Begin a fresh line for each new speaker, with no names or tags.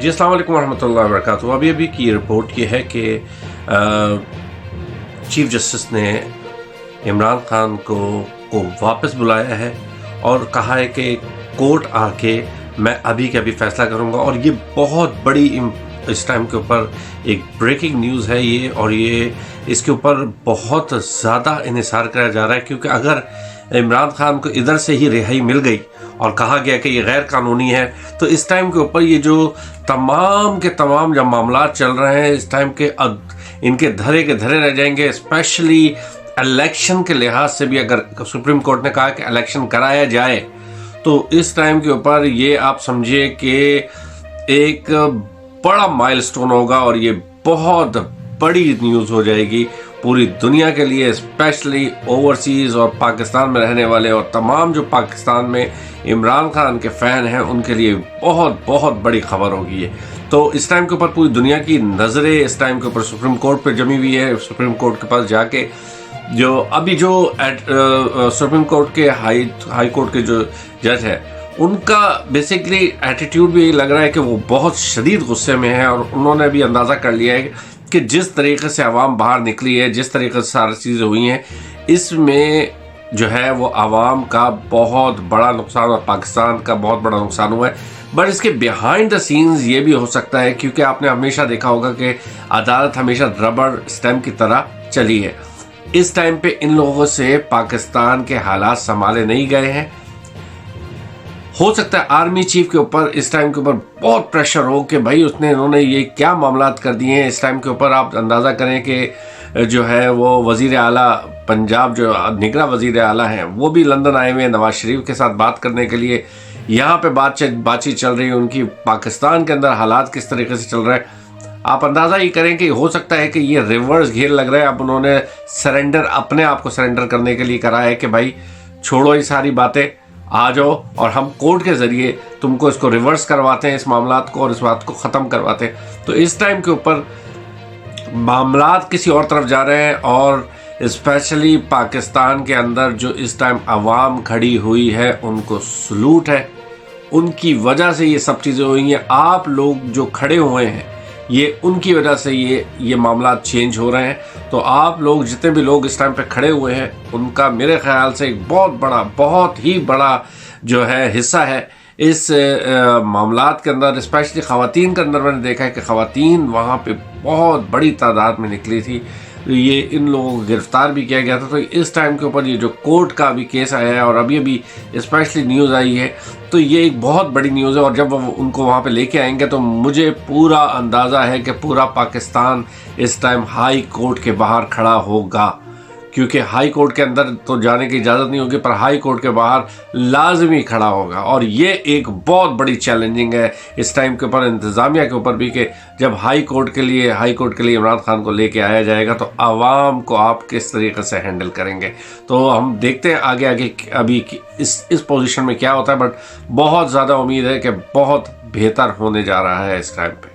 जी अस्सलाम वालेकुम रहमतुल्लाहि व बरकातुहू। अभी की रिपोर्ट ये है कि चीफ जस्टिस ने इमरान खान को वापस बुलाया है और कहा है कि कोर्ट आके मैं अभी के अभी फैसला करूंगा। और ये बहुत बड़ी इस टाइम के ऊपर एक ब्रेकिंग न्यूज़ है ये, और ये इसके ऊपर बहुत ज़्यादा इन्हिसार कराया जा रहा है, क्योंकि अगर इमरान खान को इधर से ही रिहाई मिल गई और कहा गया कि ये गैर कानूनी है, तो इस टाइम के ऊपर ये जो तमाम के तमाम जब मामला चल रहे हैं इस टाइम के इनके धरे के धरे रह जाएंगे। स्पेशली इलेक्शन के लिहाज से भी अगर सुप्रीम कोर्ट ने कहा कि इलेक्शन कराया जाए तो इस टाइम के ऊपर ये आप समझिए कि एक बड़ा माइलस्टोन होगा और ये बहुत बड़ी न्यूज़ हो जाएगी पूरी दुनिया के लिए, स्पेशली ओवरसीज़ और पाकिस्तान में रहने वाले और तमाम जो पाकिस्तान में इमरान खान के फ़ैन हैं उनके लिए बहुत बहुत बड़ी खबर होगी ये। तो इस टाइम के ऊपर पूरी दुनिया की नज़रें इस टाइम के ऊपर सुप्रीम कोर्ट पे जमी हुई है। सुप्रीम कोर्ट के पास जाके जो अभी जो सुप्रीम कोर्ट के हाई कोर्ट के जो जज है उनका बेसिकली एटीट्यूड भी लग रहा है कि वो बहुत शदीद गुस्से में है, और उन्होंने भी अंदाज़ा कर लिया है कि जिस तरीके से आवाम बाहर निकली है, जिस तरीके से सारी चीज़ें हुई हैं, इसमें जो है वो आवाम का बहुत बड़ा नुकसान और पाकिस्तान का बहुत बड़ा नुकसान हुआ है। बट इसके बिहाइंड द सीन्स ये भी हो सकता है, क्योंकि आपने हमेशा देखा होगा कि अदालत हमेशा रबर स्टैम्प की तरह चली है। इस टाइम पे इन लोगों से पाकिस्तान के हालात संभाले नहीं गए हैं। हो सकता है आर्मी चीफ के ऊपर इस टाइम के ऊपर बहुत प्रेशर हो कि भाई इन्होंने ये क्या मामलात कर दिए हैं। इस टाइम के ऊपर आप अंदाज़ा करें कि जो है वो वज़ीर आला पंजाब जो निगरान वज़ीर आला हैं वो भी लंदन आए हुए हैं नवाज शरीफ के साथ बात करने के लिए। यहाँ पे बातचीत चल रही है उनकी, पाकिस्तान के अंदर हालात किस तरीके से चल रहे हैं। आप अंदाज़ा ही करें कि हो सकता है कि ये रिवर्स घेर लग रहा है। अब उन्होंने सरेंडर अपने आप को सरेंडर करने के लिए करा है कि भाई छोड़ो ये सारी बातें, आ जाओ और हम कोर्ट के ज़रिए तुमको इसको रिवर्स करवाते हैं, इस मामलात को, और इस बात को ख़त्म करवाते हैं। तो इस टाइम के ऊपर मामलात किसी और तरफ जा रहे हैं, और स्पेशली पाकिस्तान के अंदर जो इस टाइम आवाम खड़ी हुई है उनको सलूट है। उनकी वजह से ये सब चीज़ें हुई हैं। आप लोग जो खड़े हुए हैं ये उनकी वजह से ये मामला चेंज हो रहे हैं। तो आप लोग जितने भी लोग इस टाइम पे खड़े हुए हैं उनका मेरे ख्याल से एक बहुत ही बड़ा जो है हिस्सा है इस मामलात के अंदर। स्पेशली ख़वातीन के अंदर मैंने देखा है कि ख़वातीन वहाँ पे बहुत बड़ी तादाद में निकली थी। ये इन लोगों को गिरफ्तार भी किया गया था। तो इस टाइम के ऊपर ये जो कोर्ट का भी केस आया है और अभी स्पेशली न्यूज़ आई है, तो ये एक बहुत बड़ी न्यूज़ है। और जब वो उनको वहाँ पे लेके आएंगे तो मुझे पूरा अंदाज़ा है कि पूरा पाकिस्तान इस टाइम हाई कोर्ट के बाहर खड़ा होगा, क्योंकि हाई कोर्ट के अंदर तो जाने की इजाज़त नहीं होगी, पर हाई कोर्ट के बाहर लाजमी खड़ा होगा। और ये एक बहुत बड़ी चैलेंजिंग है इस टाइम के ऊपर इंतज़ामिया के ऊपर भी, कि जब हाई कोर्ट के लिए इमरान खान को लेके आया जाएगा तो आवाम को आप किस तरीके से हैंडल करेंगे। तो हम देखते हैं आगे अभी इस पोजीशन में क्या होता है। बट बहुत ज़्यादा उम्मीद है कि बहुत बेहतर होने जा रहा है इस टाइम पे।